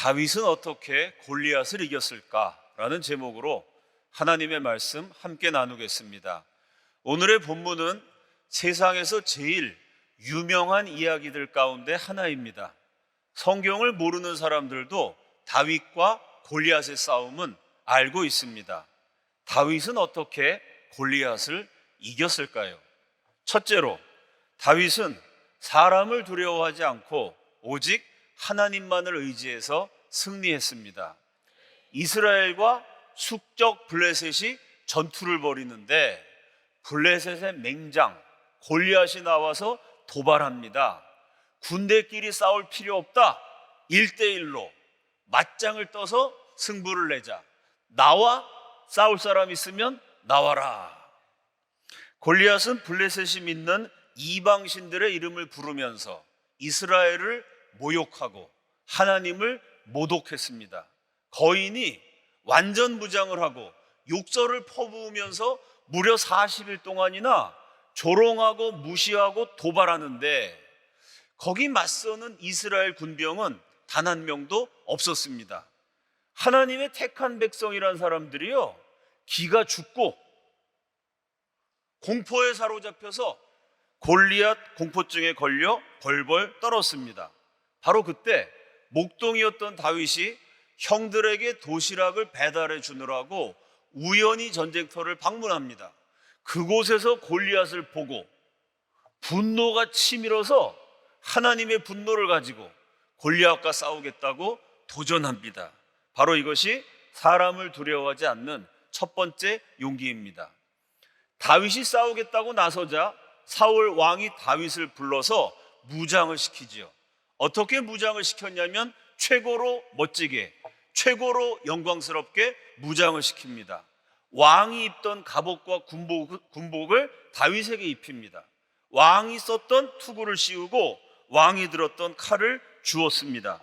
다윗은 어떻게 골리앗을 이겼을까라는 제목으로 하나님의 말씀 함께 나누겠습니다. 오늘의 본문은 세상에서 제일 유명한 이야기들 가운데 하나입니다. 성경을 모르는 사람들도 다윗과 골리앗의 싸움은 알고 있습니다. 다윗은 어떻게 골리앗을 이겼을까요? 첫째로, 다윗은 사람을 두려워하지 않고 오직 하나님만을 의지해서 승리했습니다. 이스라엘과 숙적 블레셋이 전투를 벌이는데 블레셋의 맹장 골리앗이 나와서 도발합니다. 군대끼리 싸울 필요 없다. 1대1로 맞짱을 떠서 승부를 내자. 나와 싸울 사람 있으면 나와라. 골리앗은 블레셋이 믿는 이방신들의 이름을 부르면서 이스라엘을 모욕하고 하나님을 모독했습니다. 거인이 완전 무장을 하고 욕설을 퍼부으면서 무려 40일 동안이나 조롱하고 무시하고 도발하는데 거기 맞서는 이스라엘 군병은 단 한 명도 없었습니다. 하나님의 택한 백성이란 사람들이요, 기가 죽고 공포에 사로잡혀서 골리앗 공포증에 걸려 벌벌 떨었습니다. 바로 그때 목동이었던 다윗이 형들에게 도시락을 배달해 주느라고 우연히 전쟁터를 방문합니다. 그곳에서 골리앗을 보고 분노가 치밀어서 하나님의 분노를 가지고 골리앗과 싸우겠다고 도전합니다. 바로 이것이 사람을 두려워하지 않는 첫 번째 용기입니다. 다윗이 싸우겠다고 나서자 사울 왕이 다윗을 불러서 무장을 시키지요. 어떻게 무장을 시켰냐면 최고로 멋지게, 최고로 영광스럽게 무장을 시킵니다. 왕이 입던 갑옷과 군복을 다윗에게 입힙니다. 왕이 썼던 투구를 씌우고 왕이 들었던 칼을 주었습니다.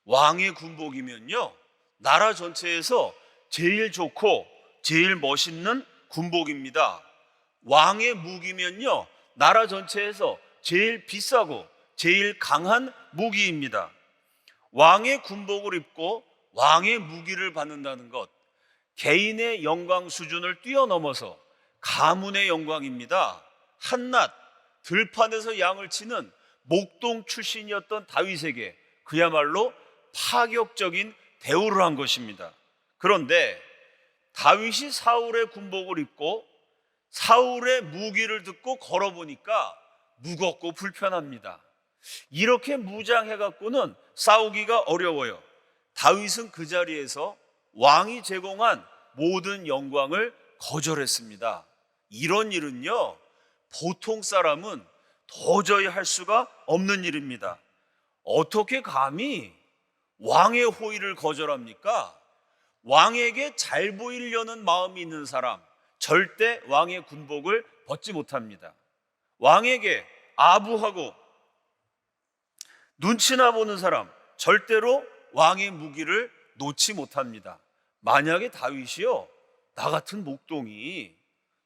왕의 군복이면요, 나라 전체에서 제일 좋고 제일 멋있는 군복입니다. 왕의 무기면요, 나라 전체에서 제일 비싸고 제일 강한 무기입니다. 왕의 군복을 입고 왕의 무기를 받는다는 것, 개인의 영광 수준을 뛰어넘어서 가문의 영광입니다. 한낱 들판에서 양을 치는 목동 출신이었던 다윗에게 그야말로 파격적인 대우를 한 것입니다. 그런데 다윗이 사울의 군복을 입고 사울의 무기를 듣고 걸어보니까 무겁고 불편합니다. 이렇게 무장해갖고는 싸우기가 어려워요. 다윗은 그 자리에서 왕이 제공한 모든 영광을 거절했습니다. 이런 일은요, 보통 사람은 도저히 할 수가 없는 일입니다. 어떻게 감히 왕의 호의를 거절합니까? 왕에게 잘 보이려는 마음이 있는 사람, 절대 왕의 군복을 벗지 못합니다. 왕에게 아부하고 눈치나 보는 사람, 절대로 왕의 무기를 놓지 못합니다. 만약에 다윗이요, 나 같은 목동이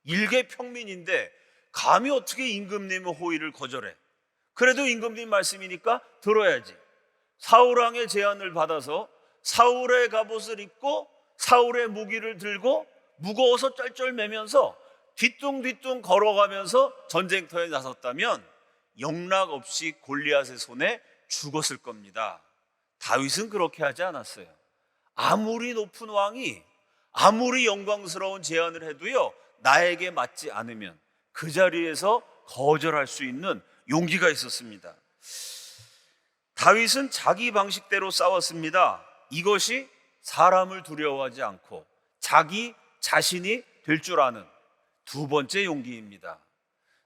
일개 평민인데 감히 어떻게 임금님의 호의를 거절해? 그래도 임금님 말씀이니까 들어야지. 사울왕의 제안을 받아서 사울의 갑옷을 입고 사울의 무기를 들고 무거워서 쩔쩔매면서 뒤뚱뒤뚱 걸어가면서 전쟁터에 나섰다면 영락 없이 골리앗의 손에 죽었을 겁니다. 다윗은 그렇게 하지 않았어요. 아무리 높은 왕이 아무리 영광스러운 제안을 해도요, 나에게 맞지 않으면 그 자리에서 거절할 수 있는 용기가 있었습니다. 다윗은 자기 방식대로 싸웠습니다. 이것이 사람을 두려워하지 않고 자기 자신이 될 줄 아는 두 번째 용기입니다.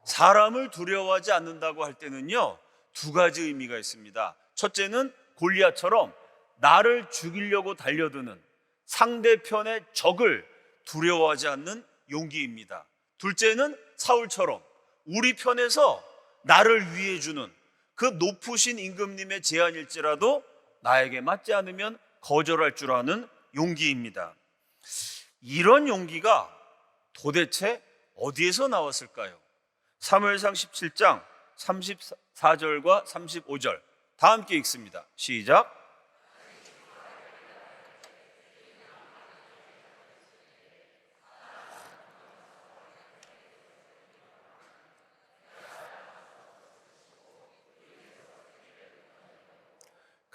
사람을 두려워하지 않는다고 할 때는요, 두 가지 의미가 있습니다. 첫째는 골리앗처럼 나를 죽이려고 달려드는 상대편의 적을 두려워하지 않는 용기입니다. 둘째는 사울처럼 우리 편에서 나를 위해주는 그 높으신 임금님의 제안일지라도 나에게 맞지 않으면 거절할 줄 아는 용기입니다. 이런 용기가 도대체 어디에서 나왔을까요? 사무엘상 17장 34절과 35절 다 함께 읽습니다. 시작.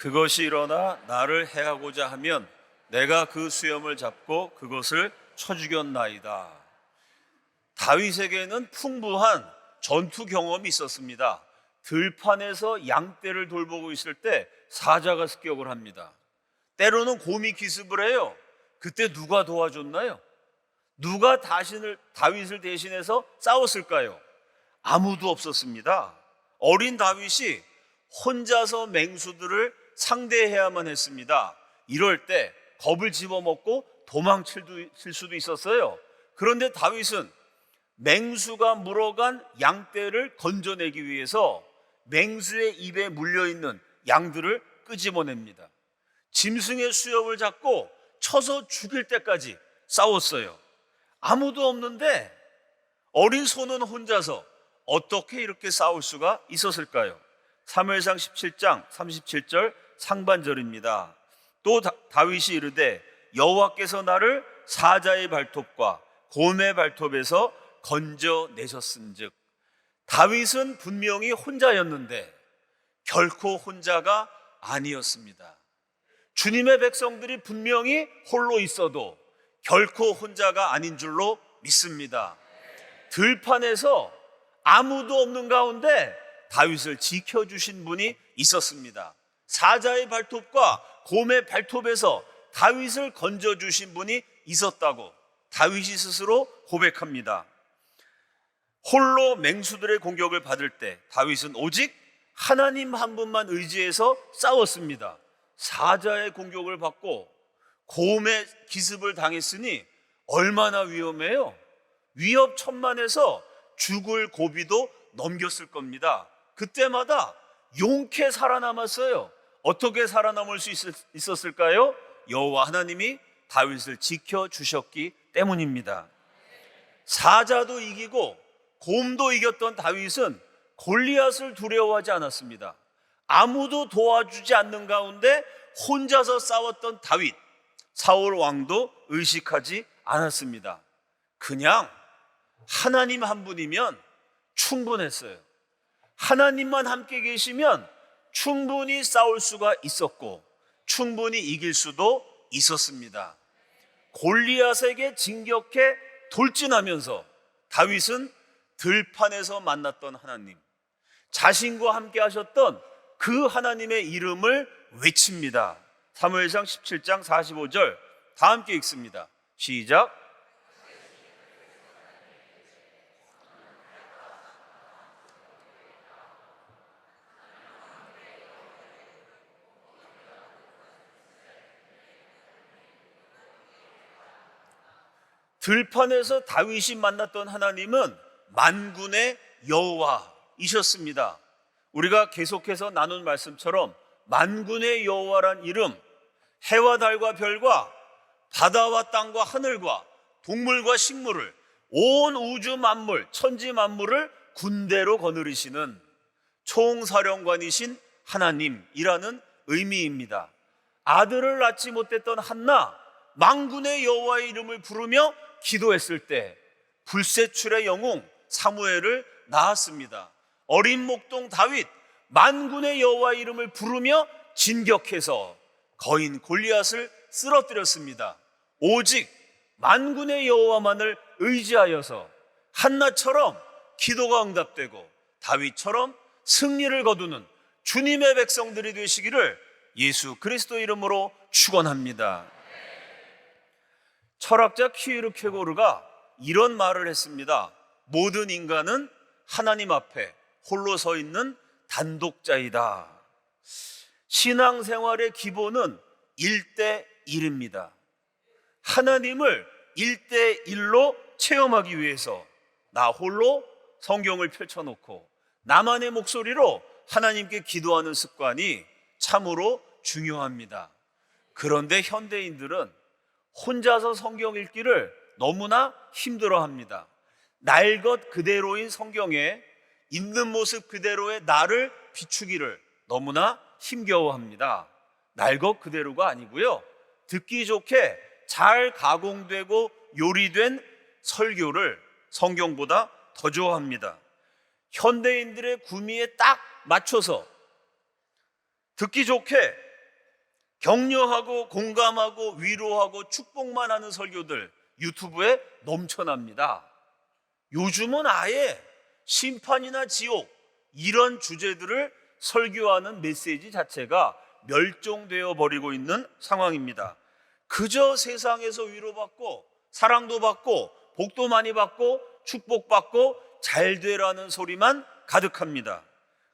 그것이 일어나 나를 해하고자 하면 내가 그 수염을 잡고 그것을 쳐 죽였나이다. 다윗에게는 풍부한 전투 경험이 있었습니다. 들판에서 양떼를 돌보고 있을 때 사자가 습격을 합니다. 때로는 곰이 기습을 해요. 그때 누가 도와줬나요? 누가 다윗을 대신해서 싸웠을까요? 아무도 없었습니다. 어린 다윗이 혼자서 맹수들을 상대해야만 했습니다. 이럴 때 겁을 집어먹고 도망칠 수도 있었어요. 그런데 다윗은 맹수가 물어간 양떼를 건져내기 위해서 맹수의 입에 물려있는 양들을 끄집어냅니다. 짐승의 수염을 잡고 쳐서 죽일 때까지 싸웠어요. 아무도 없는데 어린 소는 혼자서 어떻게 이렇게 싸울 수가 있었을까요? 사무엘상 17장 37절 상반절입니다. 또 다윗이 이르되 여호와께서 나를 사자의 발톱과 곰의 발톱에서 건져내셨은즉. 다윗은 분명히 혼자였는데 결코 혼자가 아니었습니다. 주님의 백성들이 분명히 홀로 있어도 결코 혼자가 아닌 줄로 믿습니다. 들판에서 아무도 없는 가운데 다윗을 지켜주신 분이 있었습니다. 사자의 발톱과 곰의 발톱에서 다윗을 건져주신 분이 있었다고 다윗이 스스로 고백합니다. 홀로 맹수들의 공격을 받을 때 다윗은 오직 하나님 한 분만 의지해서 싸웠습니다. 사자의 공격을 받고 곰의 기습을 당했으니 얼마나 위험해요? 위협천만해서 죽을 고비도 넘겼을 겁니다. 그때마다 용케 살아남았어요. 어떻게 살아남을 수 있었을까요? 여호와 하나님이 다윗을 지켜주셨기 때문입니다. 사자도 이기고 곰도 이겼던 다윗은 골리앗을 두려워하지 않았습니다. 아무도 도와주지 않는 가운데 혼자서 싸웠던 다윗, 사울 왕도 의식하지 않았습니다. 그냥 하나님 한 분이면 충분했어요. 하나님만 함께 계시면 충분히 싸울 수가 있었고 충분히 이길 수도 있었습니다. 골리앗에게 진격해 돌진하면서 다윗은 들판에서 만났던 하나님, 자신과 함께 하셨던 그 하나님의 이름을 외칩니다. 사무엘상 17장 45절 다 함께 읽습니다. 시작. 들판에서 다윗이 만났던 하나님은 만군의 여호와이셨습니다. 우리가 계속해서 나눈 말씀처럼 만군의 여호와란 이름, 해와 달과 별과 바다와 땅과 하늘과 동물과 식물을, 온 우주 만물, 천지 만물을 군대로 거느리시는 총사령관이신 하나님이라는 의미입니다. 아들을 낳지 못했던 한나, 만군의 여호와의 이름을 부르며 기도했을 때 불세출의 영웅 사무엘을 낳았습니다. 어린 목동 다윗, 만군의 여호와의 이름을 부르며 진격해서 거인 골리앗을 쓰러뜨렸습니다. 오직 만군의 여호와만을 의지하여서 한나처럼 기도가 응답되고 다윗처럼 승리를 거두는 주님의 백성들이 되시기를 예수 그리스도 이름으로 축원합니다. 철학자 키르케고르가 이런 말을 했습니다. 모든 인간은 하나님 앞에 홀로 서 있는 단독자이다. 신앙생활의 기본은 1대1입니다. 하나님을 1대1로 체험하기 위해서 나 홀로 성경을 펼쳐놓고 나만의 목소리로 하나님께 기도하는 습관이 참으로 중요합니다. 그런데 현대인들은 혼자서 성경 읽기를 너무나 힘들어합니다. 날 것 그대로인 성경에 있는 모습 그대로의 나를 비추기를 너무나 힘겨워합니다. 날 것 그대로가 아니고요, 듣기 좋게 잘 가공되고 요리된 설교를 성경보다 더 좋아합니다. 현대인들의 구미에 딱 맞춰서 듣기 좋게 격려하고 공감하고 위로하고 축복만 하는 설교들 유튜브에 넘쳐납니다. 요즘은 아예 심판이나 지옥 이런 주제들을 설교하는 메시지 자체가 멸종되어 버리고 있는 상황입니다. 그저 세상에서 위로받고 사랑도 받고 복도 많이 받고 축복받고 잘 되라는 소리만 가득합니다.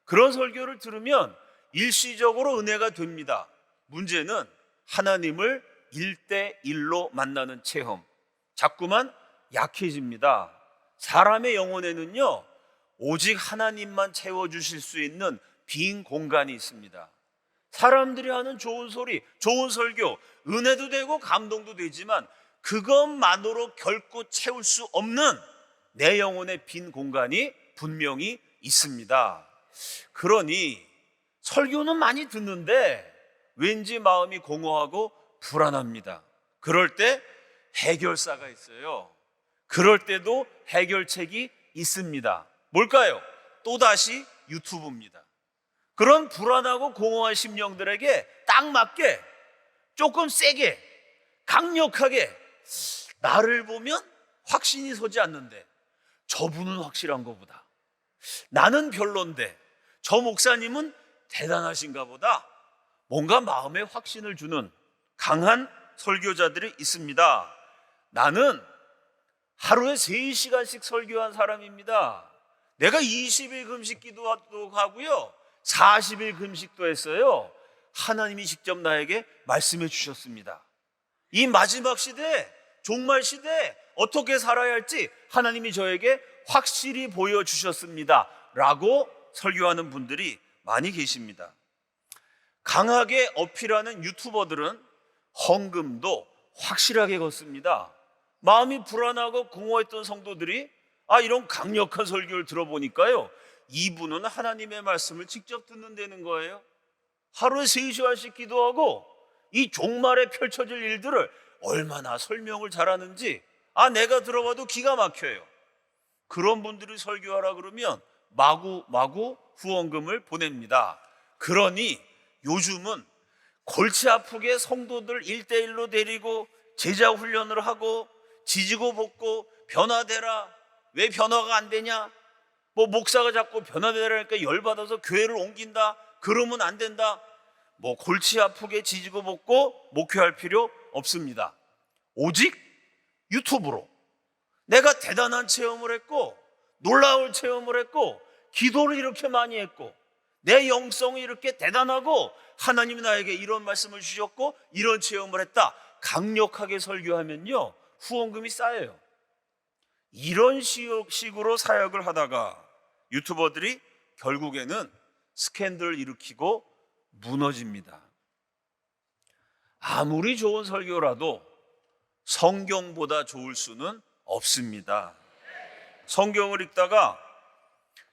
그런 설교를 들으면 일시적으로 은혜가 됩니다. 문제는 하나님을 1대1로 만나는 체험, 자꾸만 약해집니다. 사람의 영혼에는요, 오직 하나님만 채워주실 수 있는 빈 공간이 있습니다. 사람들이 하는 좋은 소리, 좋은 설교, 은혜도 되고 감동도 되지만 그것만으로 결코 채울 수 없는 내 영혼의 빈 공간이 분명히 있습니다. 그러니 설교는 많이 듣는데 왠지 마음이 공허하고 불안합니다. 그럴 때 해결사가 있어요. 그럴 때도 해결책이 있습니다. 뭘까요? 또다시 유튜브입니다. 그런 불안하고 공허한 심령들에게 딱 맞게 조금 세게 강력하게 나를 보면 확신이 서지 않는데 저분은 확실한 것보다 나는 별론데 저 목사님은 대단하신가 보다 뭔가 마음에 확신을 주는 강한 설교자들이 있습니다. 나는 하루에 3시간씩 설교한 사람입니다. 내가 20일 금식 기도도 하고요 40일 금식도 했어요. 하나님이 직접 나에게 말씀해 주셨습니다. 이 마지막 시대, 종말 시대 어떻게 살아야 할지 하나님이 저에게 확실히 보여주셨습니다 라고 설교하는 분들이 많이 계십니다. 강하게 어필하는 유튜버들은 헌금도 확실하게 걷습니다. 마음이 불안하고 공허했던 성도들이 이런 강력한 설교를 들어보니까요, 이분은 하나님의 말씀을 직접 듣는다는 거예요. 하루에 3시간씩 기도하고 이 종말에 펼쳐질 일들을 얼마나 설명을 잘하는지 내가 들어봐도 기가 막혀요. 그런 분들이 설교하라 그러면 마구 후원금을 보냅니다. 그러니 요즘은 골치 아프게 성도들 1대1로 데리고 제자 훈련을 하고 지지고 볶고 변화되라. 왜 변화가 안 되냐? 목사가 자꾸 변화되라니까 열받아서 교회를 옮긴다. 그러면 안 된다. 골치 아프게 지지고 볶고 목회할 필요 없습니다. 오직 유튜브로 내가 대단한 체험을 했고 놀라운 체험을 했고 기도를 이렇게 많이 했고 내 영성이 이렇게 대단하고 하나님이 나에게 이런 말씀을 주셨고 이런 체험을 했다. 강력하게 설교하면요 후원금이 쌓여요. 이런 식으로 사역을 하다가 유튜버들이 결국에는 스캔들을 일으키고 무너집니다. 아무리 좋은 설교라도 성경보다 좋을 수는 없습니다. 성경을 읽다가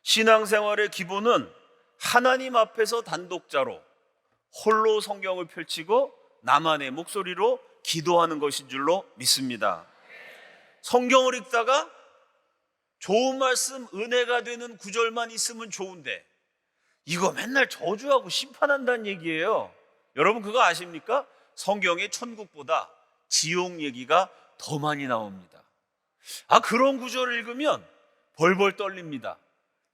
신앙생활의 기본은 하나님 앞에서 단독자로 홀로 성경을 펼치고 나만의 목소리로 기도하는 것인 줄로 믿습니다. 성경을 읽다가 좋은 말씀, 은혜가 되는 구절만 있으면 좋은데 이거 맨날 저주하고 심판한다는 얘기예요. 여러분 그거 아십니까? 성경에 천국보다 지옥 얘기가 더 많이 나옵니다. 그런 구절을 읽으면 벌벌 떨립니다.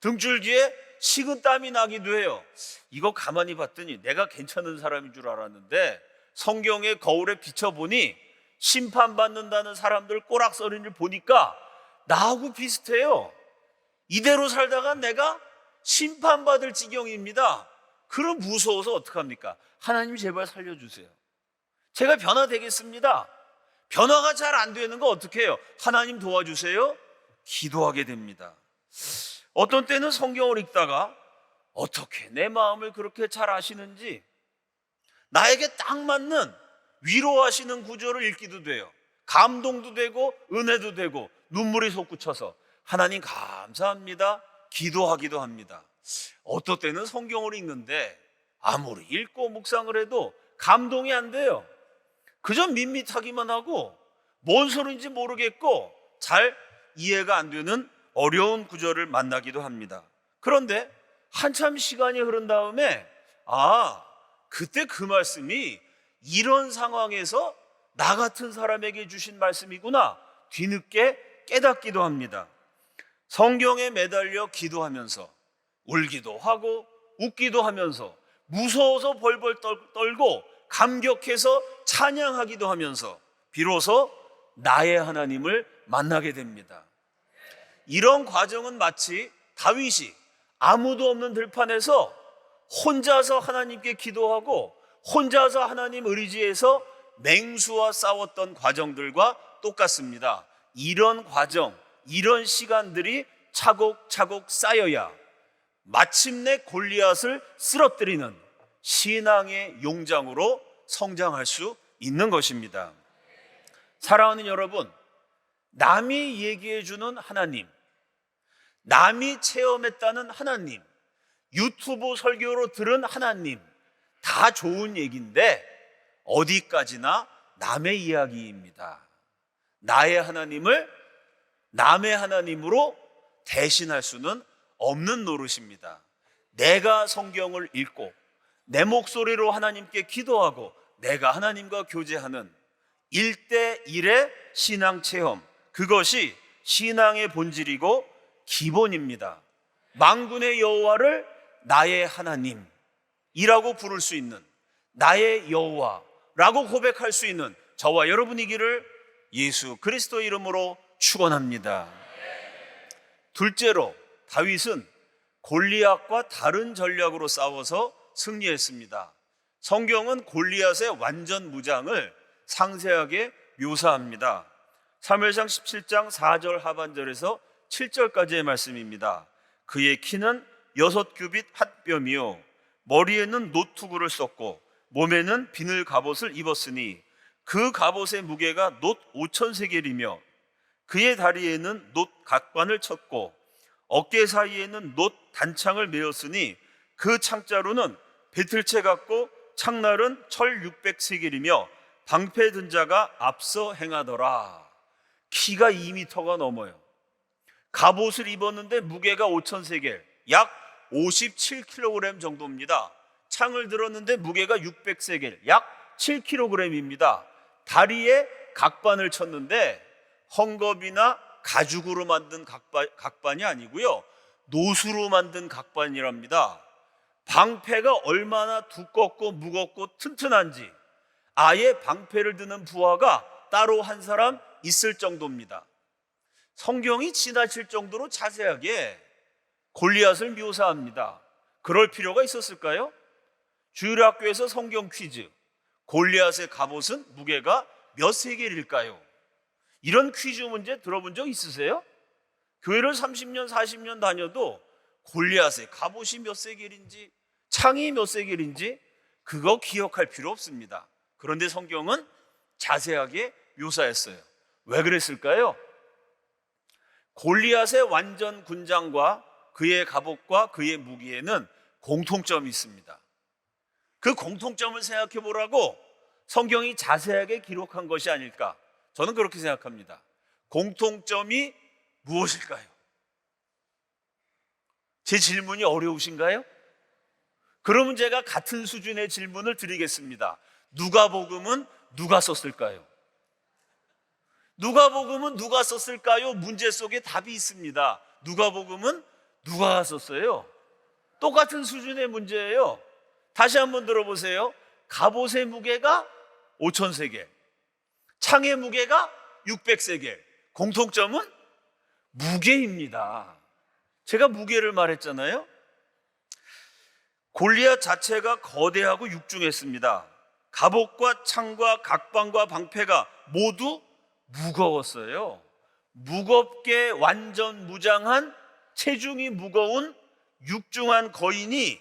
등줄기에 식은땀이 나기도 해요. 이거 가만히 봤더니 내가 괜찮은 사람인 줄 알았는데 성경의 거울에 비춰보니 심판받는다는 사람들 꼬락서리를 보니까 나하고 비슷해요. 이대로 살다가 내가 심판받을 지경입니다. 그럼 무서워서 어떡합니까? 하나님 제발 살려주세요. 제가 변화되겠습니다. 변화가 잘 안 되는 거 어떻게 해요? 하나님 도와주세요. 기도하게 됩니다. 어떤 때는 성경을 읽다가 어떻게 내 마음을 그렇게 잘 아시는지 나에게 딱 맞는 위로하시는 구절을 읽기도 돼요. 감동도 되고 은혜도 되고 눈물이 솟구쳐서 하나님 감사합니다 기도하기도 합니다. 어떤 때는 성경을 읽는데 아무리 읽고 묵상을 해도 감동이 안 돼요. 그저 밋밋하기만 하고 뭔 소리인지 모르겠고 잘 이해가 안 되는 어려운 구절을 만나기도 합니다. 그런데 한참 시간이 흐른 다음에 그때 그 말씀이 이런 상황에서 나 같은 사람에게 주신 말씀이구나 뒤늦게 깨닫기도 합니다. 성경에 매달려 기도하면서 울기도 하고 웃기도 하면서 무서워서 벌벌 떨고 감격해서 찬양하기도 하면서 비로소 나의 하나님을 만나게 됩니다. 이런 과정은 마치 다윗이 아무도 없는 들판에서 혼자서 하나님께 기도하고 혼자서 하나님 의지해서 맹수와 싸웠던 과정들과 똑같습니다. 이런 과정, 이런 시간들이 차곡차곡 쌓여야 마침내 골리앗을 쓰러뜨리는 신앙의 용장으로 성장할 수 있는 것입니다. 사랑하는 여러분, 남이 얘기해주는 하나님, 남이 체험했다는 하나님, 유튜브 설교로 들은 하나님, 다 좋은 얘기인데 어디까지나 남의 이야기입니다. 나의 하나님을 남의 하나님으로 대신할 수는 없는 노릇입니다. 내가 성경을 읽고 내 목소리로 하나님께 기도하고 내가 하나님과 교제하는 1대1의 신앙 체험, 그것이 신앙의 본질이고 기본입니다. 만군의 여호와를 나의 하나님이라고 부를 수 있는, 나의 여호와라고 고백할 수 있는 저와 여러분이기를 예수 그리스도 이름으로 축원합니다. 둘째로 다윗은 골리앗과 다른 전략으로 싸워서 승리했습니다. 성경은 골리앗의 완전 무장을 상세하게 묘사합니다. 사무엘상 17장 4절 하반절에서 7절까지의 말씀입니다. 그의 키는 6규빗 한 뼘이요 머리에는 노투구를 썼고 몸에는 비늘 갑옷을 입었으니 그 갑옷의 무게가 놋 5,000세겔이며 그의 다리에는 놋 각관을 쳤고 어깨 사이에는 놋 단창을 메었으니 그 창자루는 배틀채 같고 창날은 철 600세겔이며 방패 든 자가 앞서 행하더라. 키가 2m가 넘어요. 갑옷을 입었는데 무게가 5,000세겔, 약 57kg 정도입니다. 창을 들었는데 무게가 600세겔, 약 7kg입니다. 다리에 각반을 쳤는데 헝겊이나 가죽으로 만든 각반이 아니고요, 노수로 만든 각반이랍니다. 방패가 얼마나 두껍고 무겁고 튼튼한지 아예 방패를 드는 부하가 따로 한 사람 있을 정도입니다. 성경이 지나칠 정도로 자세하게 골리앗을 묘사합니다. 그럴 필요가 있었을까요? 주일학교에서 성경 퀴즈, 골리앗의 갑옷은 무게가 몇 세겔일까요? 이런 퀴즈 문제 들어본 적 있으세요? 교회를 30년 40년 다녀도 골리앗의 갑옷이 몇 세겔인지 창이 몇 세겔인지 그거 기억할 필요 없습니다. 그런데 성경은 자세하게 묘사했어요. 왜 그랬을까요? 골리앗의 완전 군장과 그의 갑옷과 그의 무기에는 공통점이 있습니다. 그 공통점을 생각해 보라고 성경이 자세하게 기록한 것이 아닐까, 저는 그렇게 생각합니다. 공통점이 무엇일까요? 제 질문이 어려우신가요? 그러면 제가 같은 수준의 질문을 드리겠습니다. 누가복음은 누가 썼을까요? 누가복음은 누가 썼을까요? 문제 속에 답이 있습니다. 누가복음은 누가 썼어요? 똑같은 수준의 문제예요. 다시 한번 들어보세요. 갑옷의 무게가 5,000세겔, 창의 무게가 600세겔. 공통점은 무게입니다. 제가 무게를 말했잖아요. 골리앗 자체가 거대하고 육중했습니다. 갑옷과 창과 각반과 방패가 모두 무거웠어요. 무겁게 완전 무장한 체중이 무거운 육중한 거인이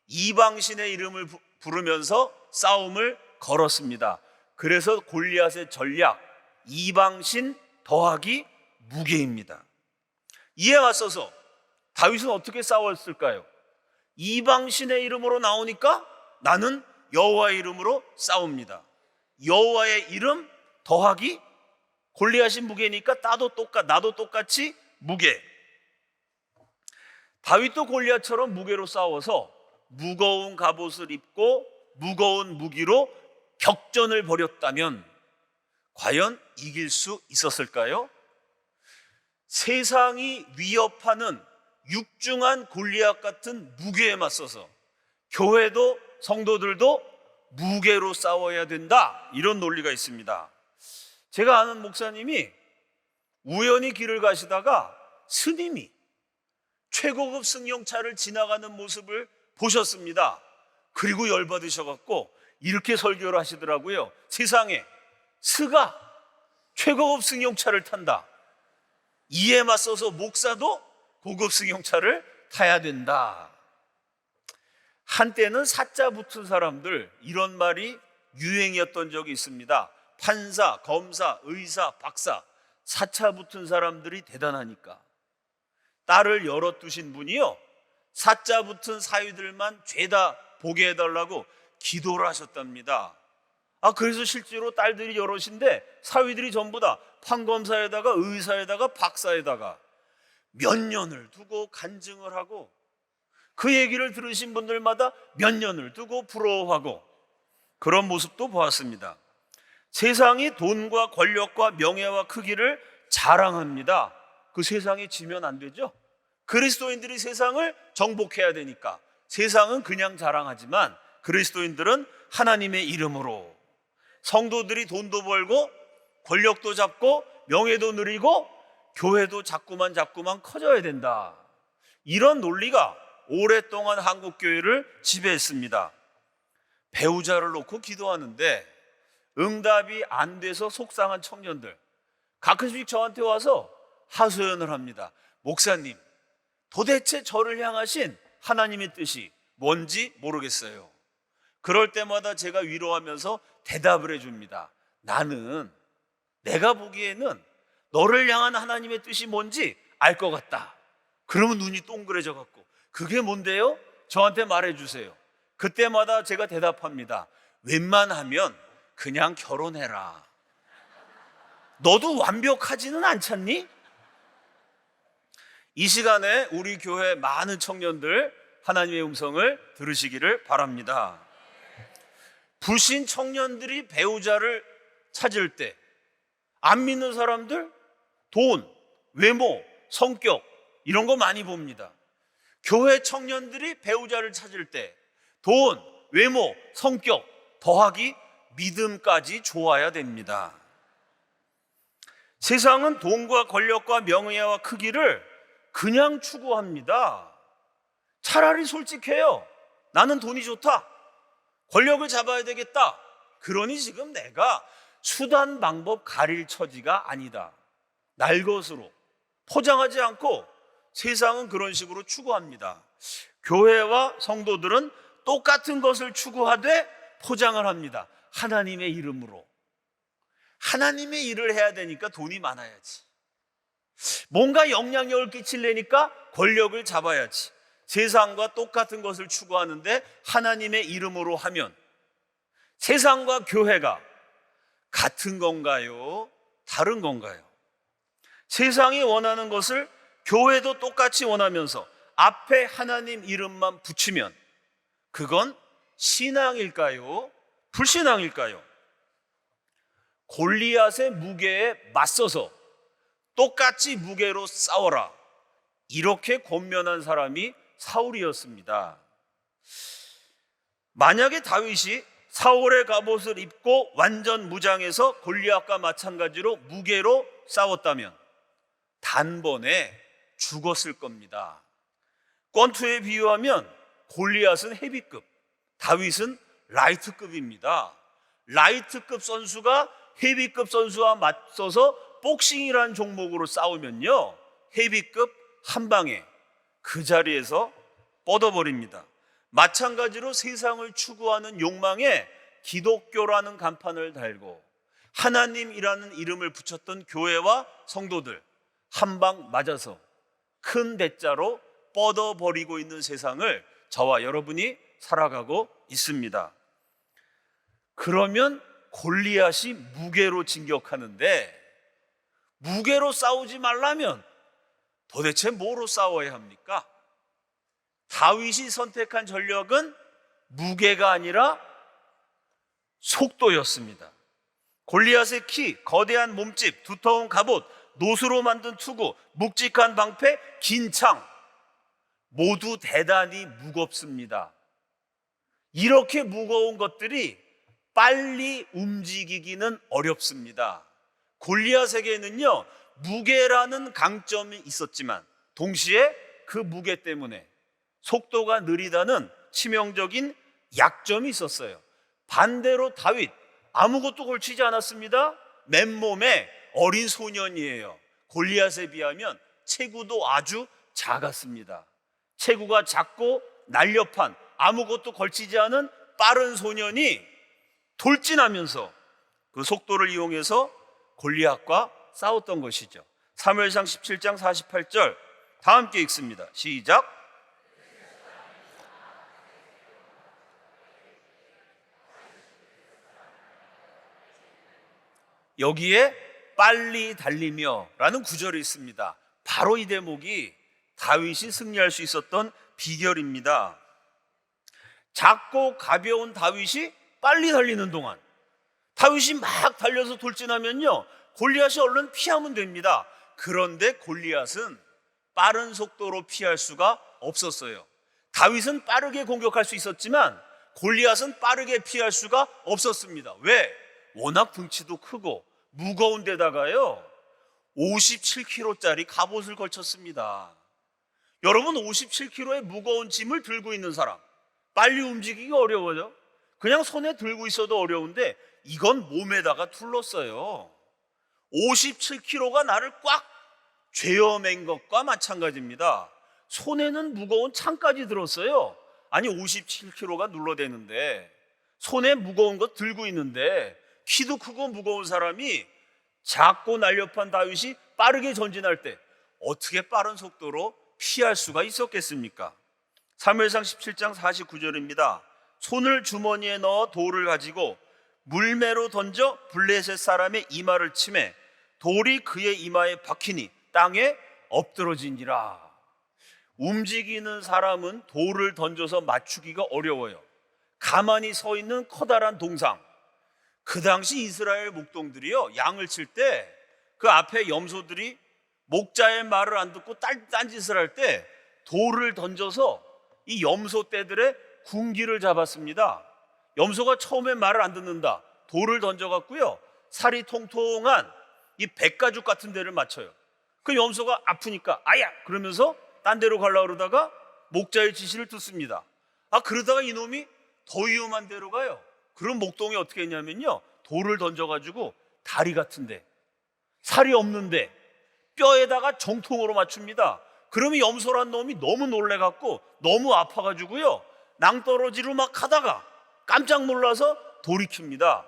이방신의 이름을 부르면서 싸움을 걸었습니다. 그래서 골리앗의 전략, 이방신 더하기 무게입니다. 이에 맞서서 다윗은 어떻게 싸웠을까요? 이방신의 이름으로 나오니까 나는 여호와의 이름으로 싸웁니다. 여호와의 이름 더하기 골리앗이 무게니까 나도 똑같이 무게. 다윗도 골리앗처럼 무게로 싸워서 무거운 갑옷을 입고 무거운 무기로 격전을 벌였다면 과연 이길 수 있었을까요? 세상이 위협하는 육중한 골리앗 같은 무게에 맞서서 교회도 성도들도 무게로 싸워야 된다, 이런 논리가 있습니다. 제가 아는 목사님이 우연히 길을 가시다가 스님이 최고급 승용차를 지나가는 모습을 보셨습니다. 그리고 열받으셔갖고 이렇게 설교를 하시더라고요. 세상에 스가 최고급 승용차를 탄다. 이에 맞서서 목사도 고급 승용차를 타야 된다. 한때는 사자 붙은 사람들, 이런 말이 유행이었던 적이 있습니다. 판사, 검사, 의사, 박사, 사자 붙은 사람들이 대단하니까. 딸을 열어두신 분이요, 사자 붙은 사위들만 죄다 보게 해달라고 기도를 하셨답니다. 그래서 실제로 딸들이 여럿인데 사위들이 전부 다 판검사에다가 의사에다가 박사에다가 몇 년을 두고 간증을 하고, 그 얘기를 들으신 분들마다 몇 년을 두고 부러워하고, 그런 모습도 보았습니다. 세상이 돈과 권력과 명예와 크기를 자랑합니다. 그 세상에 지면 안 되죠. 그리스도인들이 세상을 정복해야 되니까. 세상은 그냥 자랑하지만 그리스도인들은 하나님의 이름으로, 성도들이 돈도 벌고 권력도 잡고 명예도 누리고 교회도 자꾸만 커져야 된다. 이런 논리가 오랫동안 한국 교회를 지배했습니다. 배우자를 놓고 기도하는데 응답이 안 돼서 속상한 청년들, 가끔씩 저한테 와서 하소연을 합니다. 목사님, 도대체 저를 향하신 하나님의 뜻이 뭔지 모르겠어요. 그럴 때마다 제가 위로하면서 대답을 해줍니다. 나는 내가 보기에는 너를 향한 하나님의 뜻이 뭔지 알 것 같다. 그러면 눈이 동그래져 갖고, 그게 뭔데요? 저한테 말해주세요. 그때마다 제가 대답합니다. 웬만하면 그냥 결혼해라. 너도 완벽하지는 않잖니? 이 시간에 우리 교회 많은 청년들 하나님의 음성을 들으시기를 바랍니다. 불신 청년들이 배우자를 찾을 때 안 믿는 사람들 돈, 외모, 성격 이런 거 많이 봅니다. 교회 청년들이 배우자를 찾을 때 돈, 외모, 성격 더하기 믿음까지 좋아야 됩니다. 세상은 돈과 권력과 명예와 크기를 그냥 추구합니다. 차라리 솔직해요. 나는 돈이 좋다. 권력을 잡아야 되겠다. 그러니 지금 내가 수단 방법 가릴 처지가 아니다. 날 것으로 포장하지 않고 세상은 그런 식으로 추구합니다. 교회와 성도들은 똑같은 것을 추구하되 포장을 합니다. 하나님의 이름으로. 하나님의 일을 해야 되니까 돈이 많아야지. 뭔가 영향력을 끼치려니까 권력을 잡아야지. 세상과 똑같은 것을 추구하는데 하나님의 이름으로 하면 세상과 교회가 같은 건가요? 다른 건가요? 세상이 원하는 것을 교회도 똑같이 원하면서 앞에 하나님 이름만 붙이면 그건 신앙일까요? 불신앙일까요? 골리앗의 무게에 맞서서 똑같이 무게로 싸워라, 이렇게 권면한 사람이 사울이었습니다. 만약에 다윗이 사울의 갑옷을 입고 완전 무장해서 골리앗과 마찬가지로 무게로 싸웠다면 단번에 죽었을 겁니다. 권투에 비유하면 골리앗은 헤비급, 다윗은 라이트급입니다. 라이트급 선수가 헤비급 선수와 맞서서 복싱이라는 종목으로 싸우면요, 헤비급 한 방에 그 자리에서 뻗어버립니다. 마찬가지로 세상을 추구하는 욕망에 기독교라는 간판을 달고 하나님이라는 이름을 붙였던 교회와 성도들 한 방 맞아서 큰 대자로 뻗어버리고 있는 세상을 저와 여러분이 살아가고 있습니다. 그러면 골리앗이 무게로 진격하는데, 무게로 싸우지 말라면 도대체 뭐로 싸워야 합니까? 다윗이 선택한 전략은 무게가 아니라 속도였습니다. 골리앗의 키, 거대한 몸집, 두터운 갑옷, 노수로 만든 투구, 묵직한 방패, 긴 창, 모두 대단히 무겁습니다. 이렇게 무거운 것들이 빨리 움직이기는 어렵습니다. 골리앗에게는요, 무게라는 강점이 있었지만 동시에 그 무게 때문에 속도가 느리다는 치명적인 약점이 있었어요. 반대로 다윗, 아무것도 걸치지 않았습니다. 맨몸에 어린 소년이에요. 골리앗에 비하면 체구도 아주 작았습니다. 체구가 작고 날렵한, 아무것도 걸치지 않은 빠른 소년이 돌진하면서 그 속도를 이용해서 골리앗과 싸웠던 것이죠. 사무엘상 17장 48절 다 함께 읽습니다. 시작. 여기에 빨리 달리며 라는 구절이 있습니다. 바로 이 대목이 다윗이 승리할 수 있었던 비결입니다. 작고 가벼운 다윗이 빨리 달리는 동안 다윗이 막 달려서 돌진하면요, 골리앗이 얼른 피하면 됩니다. 그런데 골리앗은 빠른 속도로 피할 수가 없었어요. 다윗은 빠르게 공격할 수 있었지만 골리앗은 빠르게 피할 수가 없었습니다. 왜? 워낙 등치도 크고 무거운 데다가요 57kg짜리 갑옷을 걸쳤습니다. 여러분, 57kg의 무거운 짐을 들고 있는 사람 빨리 움직이기 어려워요. 그냥 손에 들고 있어도 어려운데 이건 몸에다가 둘렀어요. 57kg가 나를 꽉 죄어맨 것과 마찬가지입니다. 손에는 무거운 창까지 들었어요. 아니 57kg가 눌러대는데 손에 무거운 거 들고 있는데 키도 크고 무거운 사람이 작고 날렵한 다윗이 빠르게 전진할 때 어떻게 빠른 속도로 피할 수가 있었겠습니까? 사무엘상 17장 49절입니다. 손을 주머니에 넣어 돌을 가지고 물매로 던져 블레셋 사람의 이마를 치매 돌이 그의 이마에 박히니 땅에 엎드러진지라. 움직이는 사람은 돌을 던져서 맞추기가 어려워요. 가만히 서 있는 커다란 동상, 그 당시 이스라엘 목동들이요, 양을 칠 때 그 앞에 염소들이 목자의 말을 안 듣고 딴짓을 할 때 돌을 던져서 이 염소 떼들의 군기를 잡았습니다. 염소가 처음에 말을 안 듣는다, 돌을 던져갖고요 살이 통통한 이 백가죽 같은 데를 맞춰요. 그 염소가 아프니까 아야 그러면서 딴 데로 가려고 그러다가 목자의 지시를 듣습니다. 그러다가 이놈이 더 위험한 데로 가요. 그럼 목동이 어떻게 했냐면요, 돌을 던져가지고 다리 같은데, 살이 없는데 뼈에다가 정통으로 맞춥니다. 그러면 염소란 놈이 너무 놀래갖고 너무 아파가지고요 낭떠러지로 막 하다가 깜짝 놀라서 돌이킵니다.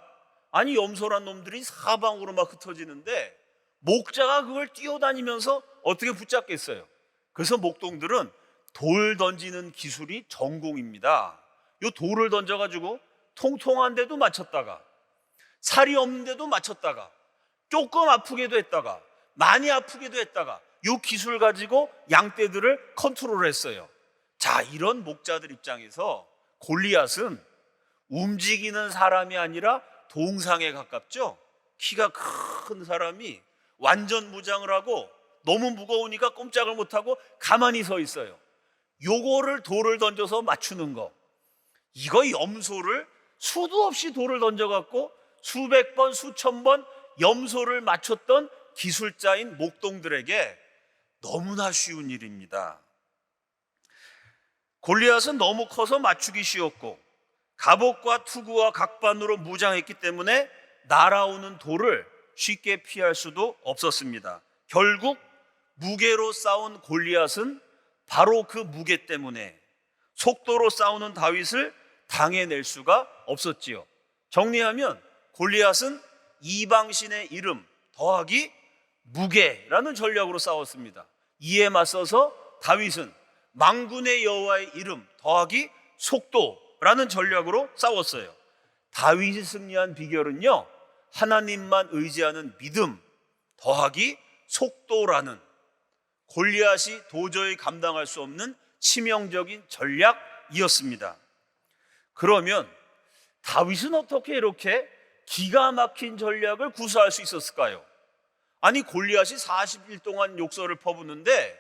아니 염소란 놈들이 사방으로 막 흩어지는데 목자가 그걸 뛰어다니면서 어떻게 붙잡겠어요? 그래서 목동들은 돌 던지는 기술이 전공입니다. 요 돌을 던져가지고 통통한 데도 맞췄다가 살이 없는 데도 맞췄다가 조금 아프게도 했다가 많이 아프게도 했다가 요 기술 가지고 양떼들을 컨트롤했어요. 자, 이런 목자들 입장에서 골리앗은 움직이는 사람이 아니라 동상에 가깝죠. 키가 큰 사람이 완전 무장을 하고 너무 무거우니까 꼼짝을 못하고 가만히 서 있어요. 요거를 돌을 던져서 맞추는 거, 이거 염소를 수도 없이 돌을 던져갖고 수백 번 수천 번 염소를 맞췄던 기술자인 목동들에게 너무나 쉬운 일입니다. 골리앗은 너무 커서 맞추기 쉬웠고 갑옷과 투구와 각반으로 무장했기 때문에 날아오는 돌을 쉽게 피할 수도 없었습니다. 결국 무게로 싸운 골리앗은 바로 그 무게 때문에 속도로 싸우는 다윗을 당해낼 수가 없었지요. 정리하면 골리앗은 이방신의 이름 더하기 무게라는 전략으로 싸웠습니다. 이에 맞서서 다윗은 만군의 여호와의 이름 더하기 속도라는 전략으로 싸웠어요. 다윗이 승리한 비결은요, 하나님만 의지하는 믿음 더하기 속도라는 골리앗이 도저히 감당할 수 없는 치명적인 전략이었습니다. 그러면 다윗은 어떻게 이렇게 기가 막힌 전략을 구사할 수 있었을까요? 아니, 골리앗이 40일 동안 욕설을 퍼붓는데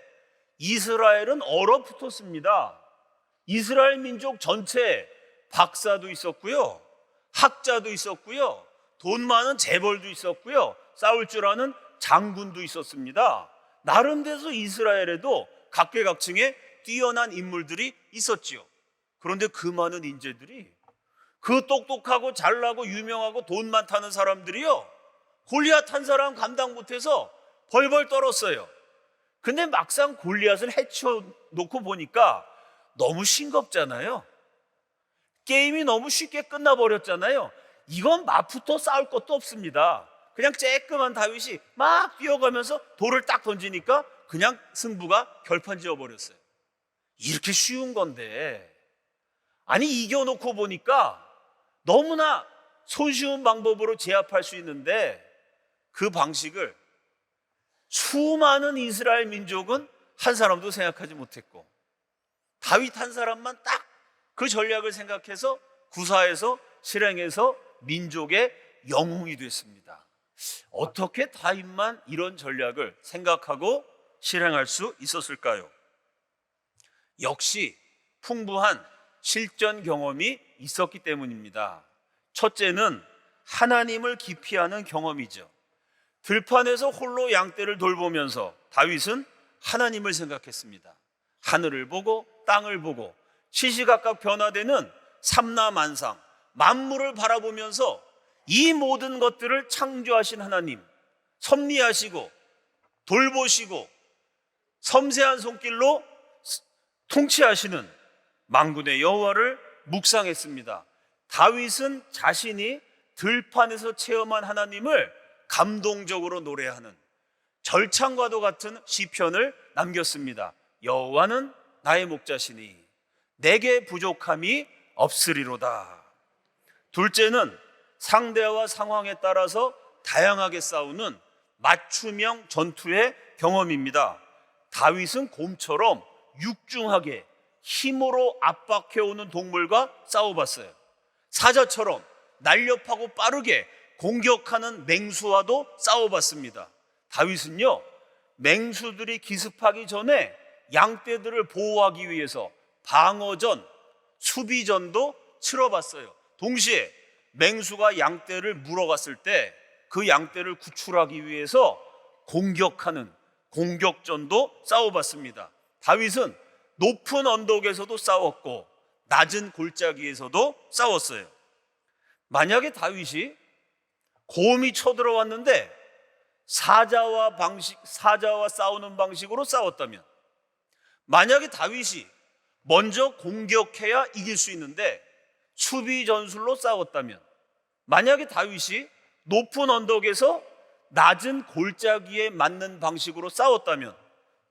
이스라엘은 얼어붙었습니다. 이스라엘 민족 전체에 박사도 있었고요, 학자도 있었고요, 돈 많은 재벌도 있었고요, 싸울 줄 아는 장군도 있었습니다. 나름대로 이스라엘에도 각계각층의 뛰어난 인물들이 있었지요. 그런데 그 많은 인재들이, 그 똑똑하고 잘나고 유명하고 돈 많다는 사람들이요, 골리앗 한 사람 감당 못해서 벌벌 떨었어요. 근데 막상 골리앗을 해쳐놓고 보니까 너무 싱겁잖아요. 게임이 너무 쉽게 끝나버렸잖아요. 이건 맞붙어 싸울 것도 없습니다. 그냥 쬐끄만 다윗이 막 뛰어가면서 돌을 딱 던지니까 그냥 승부가 결판지어 버렸어요. 이렇게 쉬운 건데, 아니, 이겨놓고 보니까 너무나 손쉬운 방법으로 제압할 수 있는데, 그 방식을 수많은 이스라엘 민족은 한 사람도 생각하지 못했고, 다윗 한 사람만 딱 그 전략을 생각해서 구사해서 실행해서 민족의 영웅이 됐습니다. 어떻게 다윗만 이런 전략을 생각하고 실행할 수 있었을까요? 역시 풍부한 실전 경험이 있었기 때문입니다. 첫째는 하나님을 깊이 아는 경험이죠. 들판에서 홀로 양떼를 돌보면서 다윗은 하나님을 생각했습니다. 하늘을 보고 땅을 보고 시시각각 변화되는 삼라만상, 만물을 바라보면서 이 모든 것들을 창조하신 하나님, 섭리하시고 돌보시고 섬세한 손길로 통치하시는 만군의 여호와를 묵상했습니다. 다윗은 자신이 들판에서 체험한 하나님을 감동적으로 노래하는 절창과도 같은 시편을 남겼습니다. 여호와는 나의 목자시니 내게 부족함이 없으리로다. 둘째는 상대와 상황에 따라서 다양하게 싸우는 맞춤형 전투의 경험입니다. 다윗은 곰처럼 육중하게 힘으로 압박해오는 동물과 싸워봤어요. 사자처럼 날렵하고 빠르게 공격하는 맹수와도 싸워봤습니다. 다윗은요, 맹수들이 기습하기 전에 양떼들을 보호하기 위해서 방어전, 수비전도 치러봤어요. 동시에 맹수가 양떼를 물어갔을 때 그 양떼를 구출하기 위해서 공격하는 공격전도 싸워봤습니다. 다윗은 높은 언덕에서도 싸웠고 낮은 골짜기에서도 싸웠어요. 만약에 다윗이 곰이 쳐들어왔는데 사자와 싸우는 방식으로 싸웠다면, 만약에 다윗이 먼저 공격해야 이길 수 있는데 수비 전술로 싸웠다면, 만약에 다윗이 높은 언덕에서 낮은 골짜기에 맞는 방식으로 싸웠다면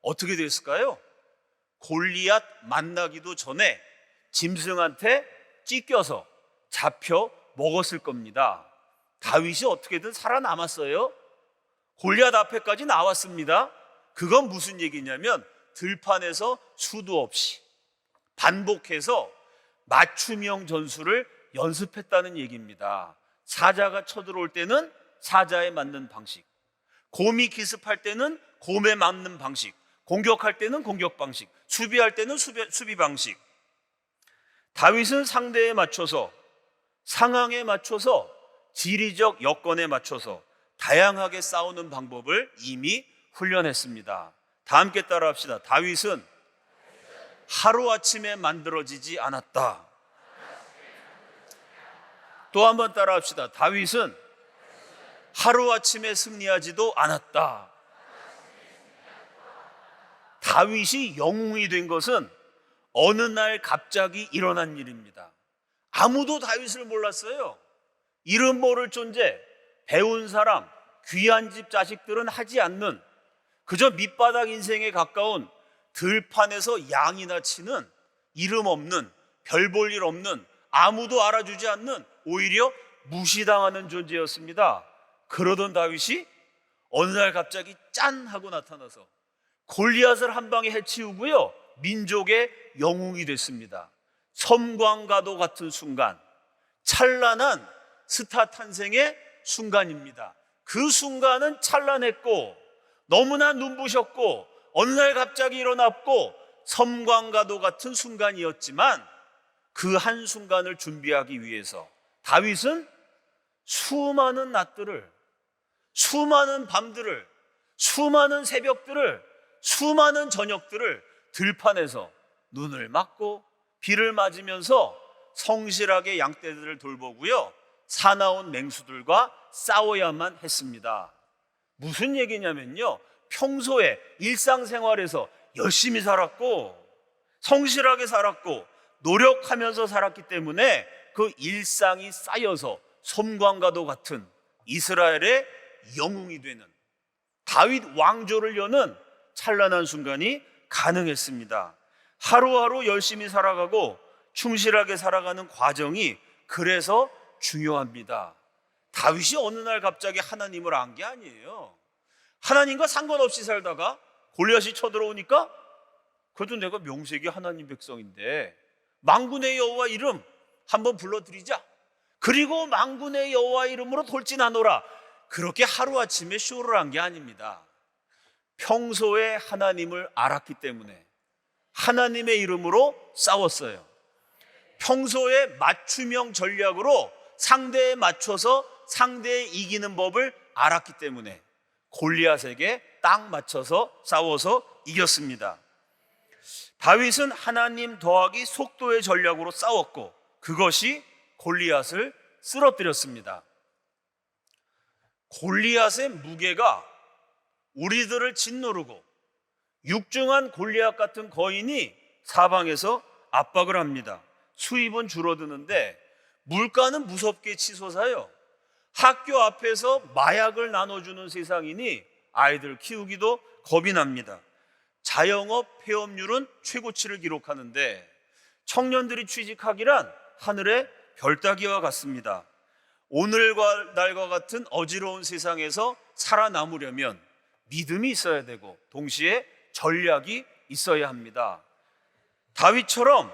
어떻게 됐을까요? 골리앗 만나기도 전에 짐승한테 찢겨서 잡혀 먹었을 겁니다. 다윗이 어떻게든 살아남았어요. 골리앗 앞에까지 나왔습니다. 그건 무슨 얘기냐면 들판에서 수도 없이 반복해서 맞춤형 전술을 연습했다는 얘기입니다. 사자가 쳐들어올 때는 사자에 맞는 방식, 곰이 기습할 때는 곰에 맞는 방식, 공격할 때는 공격 방식, 수비할 때는 수비 방식. 다윗은 상대에 맞춰서, 상황에 맞춰서, 지리적 여건에 맞춰서 다양하게 싸우는 방법을 이미 훈련했습니다. 다 함께 따라합시다. 다윗은 하루아침에 만들어지지 않았다. 또 한 번 따라합시다. 다윗은 하루아침에 승리하지도 않았다. 다윗이 영웅이 된 것은 어느 날 갑자기 일어난 일입니다. 아무도 다윗을 몰랐어요. 이름 모를 존재, 배운 사람, 귀한 집 자식들은 하지 않는, 그저 밑바닥 인생에 가까운 들판에서 양이나 치는 이름 없는, 별 볼 일 없는, 아무도 알아주지 않는, 오히려 무시당하는 존재였습니다. 그러던 다윗이 어느 날 갑자기 짠 하고 나타나서 골리앗을 한 방에 해치우고요, 민족의 영웅이 됐습니다. 섬광과도 같은 순간, 찬란한 스타 탄생의 순간입니다. 그 순간은 찬란했고 너무나 눈부셨고 어느 날 갑자기 일어났고 섬광과도 같은 순간이었지만 그 한순간을 준비하기 위해서 다윗은 수많은 낮들을, 수많은 밤들을, 수많은 새벽들을, 수많은 저녁들을 들판에서 눈을 맞고 비를 맞으면서 성실하게 양떼들을 돌보고요, 사나운 맹수들과 싸워야만 했습니다. 무슨 얘기냐면요, 평소에 일상생활에서 열심히 살았고 성실하게 살았고 노력하면서 살았기 때문에 그 일상이 쌓여서 섬광과도 같은 이스라엘의 영웅이 되는 다윗 왕조를 여는 찬란한 순간이 가능했습니다. 하루하루 열심히 살아가고 충실하게 살아가는 과정이 그래서 중요합니다. 다윗이 어느 날 갑자기 하나님을 안 게 아니에요. 하나님과 상관없이 살다가 골리앗이 쳐들어오니까 그래도 내가 명색이 하나님 백성인데 만군의 여호와 이름 한번 불러드리자. 그리고 만군의 여호와 이름으로 돌진하노라. 그렇게 하루아침에 쇼를 한 게 아닙니다. 평소에 하나님을 알았기 때문에 하나님의 이름으로 싸웠어요. 평소에 맞춤형 전략으로 상대에 맞춰서 상대에 이기는 법을 알았기 때문에 골리앗에게 딱 맞춰서 싸워서 이겼습니다. 다윗은 하나님 더하기 속도의 전략으로 싸웠고 그것이 골리앗을 쓰러뜨렸습니다. 골리앗의 무게가 우리들을 짓누르고 육중한 골리앗 같은 거인이 사방에서 압박을 합니다. 수입은 줄어드는데 물가는 무섭게 치솟아요. 학교 앞에서 마약을 나눠주는 세상이니 아이들 키우기도 겁이 납니다. 자영업 폐업률은 최고치를 기록하는데 청년들이 취직하기란 하늘의 별따기와 같습니다. 오늘과 날과 같은 어지러운 세상에서 살아남으려면 믿음이 있어야 되고 동시에 전략이 있어야 합니다. 다윗처럼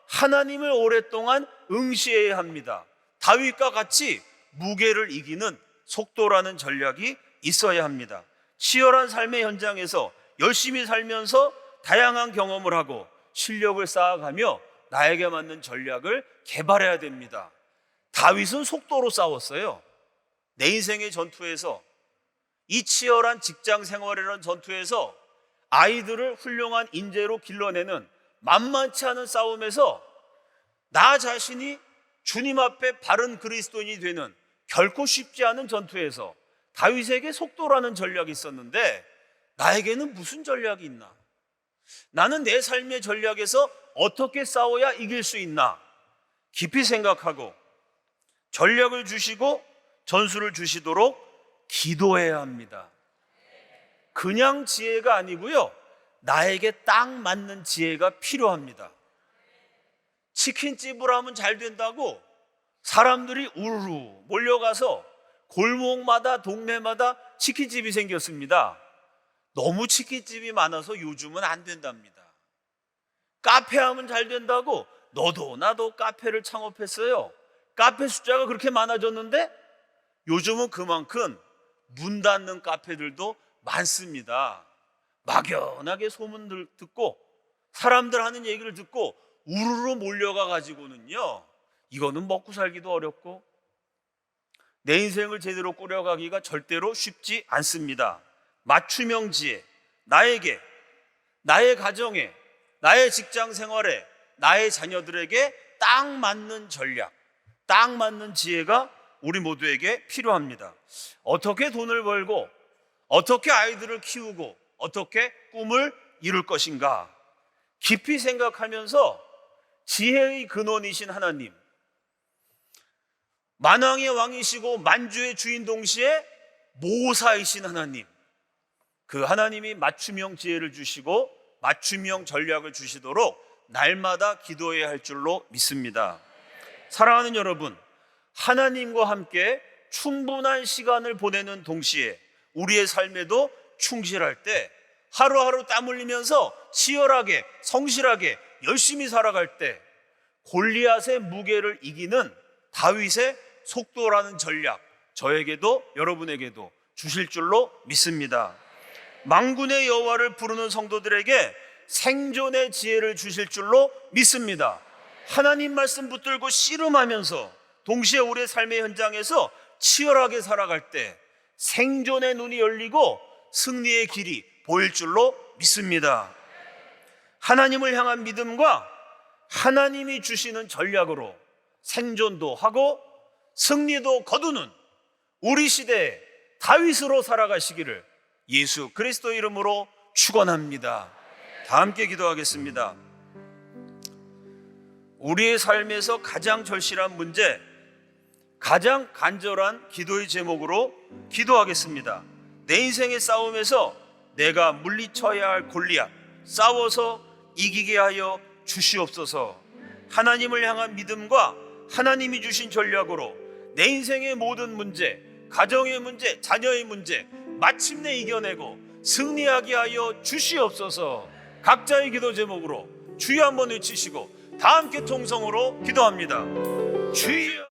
하나님을 오랫동안 응시해야 합니다. 다윗과 같이 무게를 이기는 속도라는 전략이 있어야 합니다. 치열한 삶의 현장에서 열심히 살면서 다양한 경험을 하고 실력을 쌓아가며 나에게 맞는 전략을 개발해야 됩니다. 다윗은 속도로 싸웠어요. 내 인생의 전투에서, 이 치열한 직장 생활이라는 전투에서 아이들을 훌륭한 인재로 길러내는 만만치 않은 싸움에서 나 자신이 주님 앞에 바른 그리스도인이 되는 결코 쉽지 않은 전투에서 다윗에게 속도라는 전략이 있었는데 나에게는 무슨 전략이 있나? 나는 내 삶의 전략에서 어떻게 싸워야 이길 수 있나? 깊이 생각하고 전략을 주시고 전술을 주시도록 기도해야 합니다. 그냥 지혜가 아니고요, 나에게 딱 맞는 지혜가 필요합니다. 치킨집을 하면 잘 된다고 사람들이 우르르 몰려가서 골목마다 동네마다 치킨집이 생겼습니다. 너무 치킨집이 많아서 요즘은 안 된답니다. 카페 하면 잘 된다고 너도 나도 카페를 창업했어요. 카페 숫자가 그렇게 많아졌는데 요즘은 그만큼 문 닫는 카페들도 많습니다. 막연하게 소문들 듣고 사람들 하는 얘기를 듣고 우르르 몰려가 가지고는요, 이거는 먹고 살기도 어렵고 내 인생을 제대로 꾸려가기가 절대로 쉽지 않습니다. 맞춤형 지혜, 나에게, 나의 가정에, 나의 직장 생활에, 나의 자녀들에게 딱 맞는 전략, 딱 맞는 지혜가 우리 모두에게 필요합니다. 어떻게 돈을 벌고 어떻게 아이들을 키우고 어떻게 꿈을 이룰 것인가 깊이 생각하면서 지혜의 근원이신 하나님, 만왕의 왕이시고 만주의 주인 동시에 모사이신 하나님, 그 하나님이 맞춤형 지혜를 주시고 맞춤형 전략을 주시도록 날마다 기도해야 할 줄로 믿습니다. 사랑하는 여러분, 하나님과 함께 충분한 시간을 보내는 동시에 우리의 삶에도 충실할 때, 하루하루 땀 흘리면서 치열하게 성실하게 열심히 살아갈 때 골리앗의 무게를 이기는 다윗의 속도라는 전략 저에게도 여러분에게도 주실 줄로 믿습니다. 만군의 여호와를 부르는 성도들에게 생존의 지혜를 주실 줄로 믿습니다. 하나님 말씀 붙들고 씨름하면서 동시에 우리의 삶의 현장에서 치열하게 살아갈 때 생존의 눈이 열리고 승리의 길이 보일 줄로 믿습니다. 하나님을 향한 믿음과 하나님이 주시는 전략으로 생존도 하고 승리도 거두는 우리 시대의 다윗으로 살아가시기를 예수 그리스도 이름으로 축원합니다. 다 함께 기도하겠습니다. 우리의 삶에서 가장 절실한 문제, 가장 간절한 기도의 제목으로 기도하겠습니다. 내 인생의 싸움에서 내가 물리쳐야 할 골리앗, 싸워서 이기게 하여 주시옵소서. 하나님을 향한 믿음과 하나님이 주신 전략으로 내 인생의 모든 문제, 가정의 문제, 자녀의 문제 마침내 이겨내고 승리하게 하여 주시옵소서. 각자의 기도 제목으로 주여 한번 외치시고 다 함께 통성으로 기도합니다. 주여.